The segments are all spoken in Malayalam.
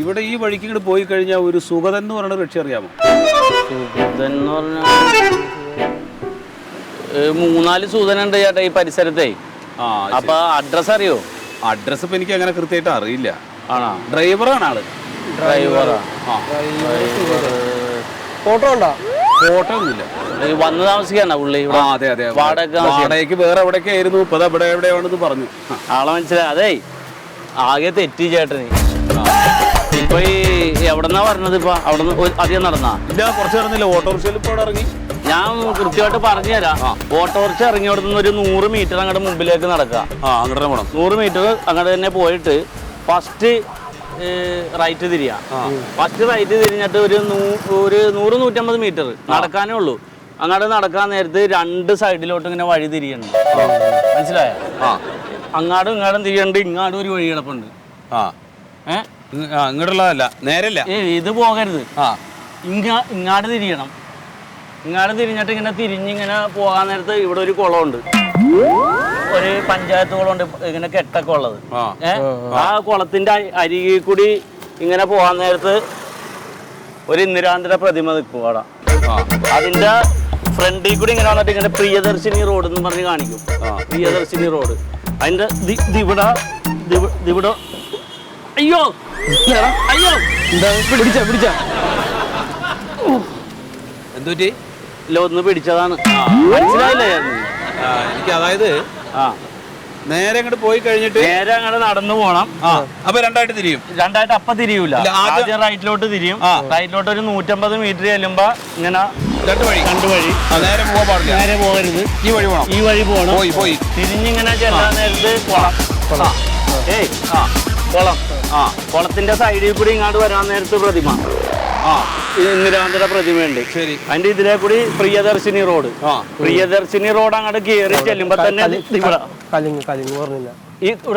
ഇവിടെ ഈ വഴിക്ക് ഇങ്ങോട്ട് പോയി കഴിഞ്ഞാൽ ഒരു സുഗതൻ എന്ന് പറയുന്ന രക്ഷ അറിയാമോ? സുഗതൻ എന്ന് പറഞ്ഞാൽ 3-4 സൂതനുണ്ട് ചേട്ടാ ഈ പരിസരത്തെ. അപ്പൊ അഡ്രസ് അറിയോ? അഡ്രസ് ഇപ്പൊ എനിക്ക് അങ്ങനെ കൃത്യമായിട്ട് അറിയില്ല. ആണോ? ഡ്രൈവറാണ് ആള്. ഡ്രൈവറാ? ഫോട്ടോ ഉണ്ടോ? ഫോട്ടോ ഒന്നുമില്ല. വന്ന് താമസിക്കാണോ പുള്ളി? അതെ അതെ, വാടകയ്ക്ക് വേറെ എവിടെയൊക്കെ ആയിരുന്നു, ഇപ്പൊ ഇവിടെ എവിടെയാണെന്ന് പറഞ്ഞു. ആളെ മനസ്സിലായി. അതേ ആകെ തെറ്റി ചേട്ടന്. ഇപ്പൊ ഈ എവിടെന്നാ പറഞ്ഞത്? ഇപ്പൊ അവിടെ അധികം നടന്നാ? ഇല്ല, കുറച്ച് നടന്നില്ല. ഓട്ടോറിക്ഷയിൽ ഇപ്പോൾ ഇറങ്ങി. ഞാൻ കൃത്യമായിട്ട് പറഞ്ഞു തരാം. ഓട്ടോറിക്ഷ ഇറങ്ങിയോടെ നിന്ന് ഒരു 100 മീറ്റർ അങ്ങോട്ട് മുമ്പിലേക്ക് നടക്കുക. അങ്ങോട്ട് പോകണം. 100 മീറ്റർ അങ്ങോട്ട് തന്നെ പോയിട്ട് ഫസ്റ്റ് റൈറ്റ് തിരിയാ. ഫസ്റ്റ് റൈറ്റ് തിരിഞ്ഞിട്ട് ഒരു 100-150 മീറ്റർ നടക്കാനേ ഉള്ളൂ. അങ്ങോട്ട് നടക്കാൻ നേരത്ത് 2 സൈഡിലോട്ട് ഇങ്ങനെ വഴി തിരിയണം. മനസ്സിലായോ? അങ്ങാടും ഇങ്ങാടും തിരിയണ്ട്. ഇങ്ങാടും ഒരു വഴി കിടപ്പുണ്ട്. ഇങ്ങോട്ടുള്ളതല്ല, നേരല്ല. ഇത് പോകരുത്. ഇങ്ങാട് തിരിയണം. ഇങ്ങാട് തിരിഞ്ഞിട്ട് ഇങ്ങനെ തിരിഞ്ഞിങ്ങനെ പോകാൻ നേരത്ത് ഇവിടെ ഒരു കുളമുണ്ട്. ഒരു പഞ്ചായത്ത് കുളമുണ്ട്, ഇങ്ങനെ കെട്ടൊക്കെ ഉള്ളത്. ആ കുളത്തിന്റെ അരികിൽ കൂടി ഇങ്ങനെ പോകാൻ നേരത്ത് ഒരു ഇന്ദിരാന്തര പ്രതിമ നിൽക്കും അവിടെ. അതിന്റെ ഫ്രണ്ടിൽ കൂടി ഇങ്ങനെ വന്നിട്ട് ഇങ്ങനെ പ്രിയദർശിനി റോഡ് എന്ന് പറഞ്ഞ് കാണിക്കും. പ്രിയദർശിനി റോഡ്. അതിന്റെ ഇവിടെ അയ്യോ അയ്യോ പിടിച്ച എന്തുപറ്റി? ഇല്ല, ഒന്ന് പിടിച്ചതാണ്. മനസ്സിലായില്ലേ? എനിക്ക് അതായത് നേരെ അങ്ങോട്ട് പോയി കഴിഞ്ഞിട്ട് നേരെ അങ്ങോട്ട് നടന്നു പോണം. അപ്പൊ രണ്ടായിട്ട് തിരിയും. രണ്ടായിട്ട് അപ്പൊ തിരിയൂല. ആദ്യം റൈറ്റിലോട്ട് തിരിയും. റൈറ്റിലോട്ട് ഒരു 150 മീറ്റർ ചെല്ലുമ്പോ ഇങ്ങനെ രണ്ട് വഴി നേരെ പോകാൻ പാടില്ല. നേരെ പോകരുത്. ഈ വഴി പോകണം. ഈ വഴി പോകണം. പോയി തിരിഞ്ഞിങ്ങനെ ചെല്ലാൻ നേരത്ത് കുളം. കുളം. കുളത്തിന്റെ സൈഡിൽ കൂടി ഇങ്ങോട്ട് വരാൻ നേരത്ത് പ്രതിമ. ഇന്ദിരാന്തര പ്രതിമയുണ്ട്. ശരി. അതിന്റെ ഇതിലെ കൂടി പ്രിയദർശിനി റോഡ്. പ്രിയദർശിനി റോഡ് അങ്ങോട്ട് കയറി ചെല്ലുമ്പോ തന്നെ ഇവിടെ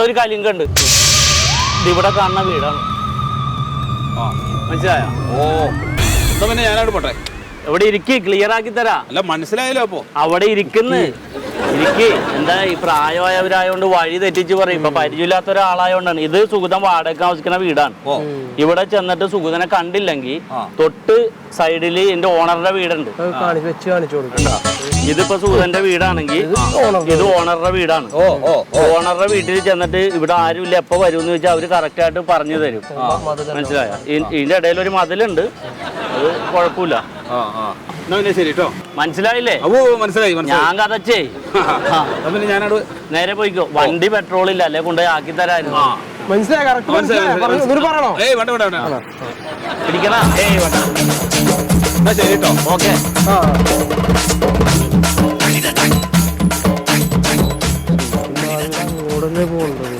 ഒരു കലിങ്കുണ്ട്. ഇവിടെ കാണുന്ന വീടാണ്. മനസ്സിലായോ? പിന്നെ ഞാനവിടെ പോട്ടെ. ഇവിടെ ഇരിക്കി, ക്ലിയർ ആക്കി തരാ. അല്ല, മനസ്സിലായല്ലോ. അപ്പൊ അവിടെ ഇരിക്കുന്നു. എന്താ ഈ പ്രായമായവരായോണ്ട് വഴി തെറ്റിച്ച് പറയും. ഇപ്പൊ പരിചയമില്ലാത്ത ഒരാളായോണ്ടാണ്. ഇത് സുഗതൻ വാടക താമസിക്കുന്ന വീടാണ്. ഇവിടെ ചെന്നിട്ട് സുഗതനെ കണ്ടില്ലെങ്കിൽ തൊട്ട് സൈഡില് എന്റെ ഓണറുടെ വീടുണ്ട്. ഇതിപ്പോ സുഗതന്റെ വീടാണെങ്കിൽ ഇത് ഓണറുടെ വീടാണ്. ഓണറുടെ വീട്ടിൽ ചെന്നിട്ട് ഇവിടെ ആരുമില്ല, എപ്പോ വരും എന്ന് ചോദിച്ചാൽ അവര് കറക്റ്റ് ആയിട്ട് പറഞ്ഞു തരും. മനസ്സിലായ? ഇതിന്റെ ഇടയിൽ ഒരു മതിലുണ്ട്. അത് കുഴപ്പമില്ല. ശരി കേട്ടോ. മനസ്സിലായില്ലേ? മനസ്സിലായി. ഞാൻ കഥച്ചേ. ഞാനോട് നേരെ പോയിക്കോ. വണ്ടി പെട്രോൾ ഇല്ല, അല്ലെ കൊണ്ടുപോയി ആക്കി തരായിരുന്നു. പിടിക്കണ? ശരി കേട്ടോ. ഓക്കെ.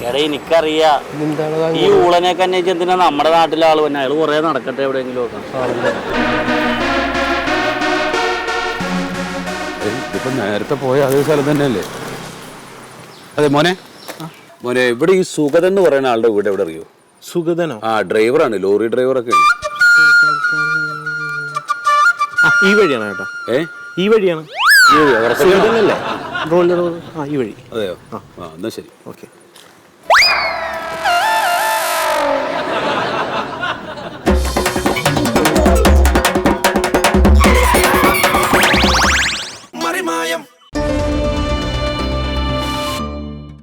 എടേ എനിക്കറിയാ ഈ ഊളനെയൊക്കെ അന്വേഷിച്ച് എന്തിനാ നമ്മുടെ നാട്ടിലെ ആള് തന്നെ. അയാൾ കുറെ നടക്കട്ടെ എവിടെയെങ്കിലും ഒക്കെ. ഇപ്പൊ നേരത്തെ പോയ അതേ സ്ഥലം തന്നെയല്ലേ? അതെ മോനെ. ഇവിടെ ഈ സുഗതൻ എന്ന് പറയുന്ന ആളുടെ വീട് എവിടെ അറിയോ? സുഗതനോ? ഡ്രൈവറാണ്, ലോറി ഡ്രൈവറൊക്കെ. ഈ വഴിയാണ് കേട്ടോ. ഈ വഴിയാണ്. സുഗതനല്ലേ? ഈ വഴി. അതെയോ? എന്നാ ശരി. ഓക്കെ.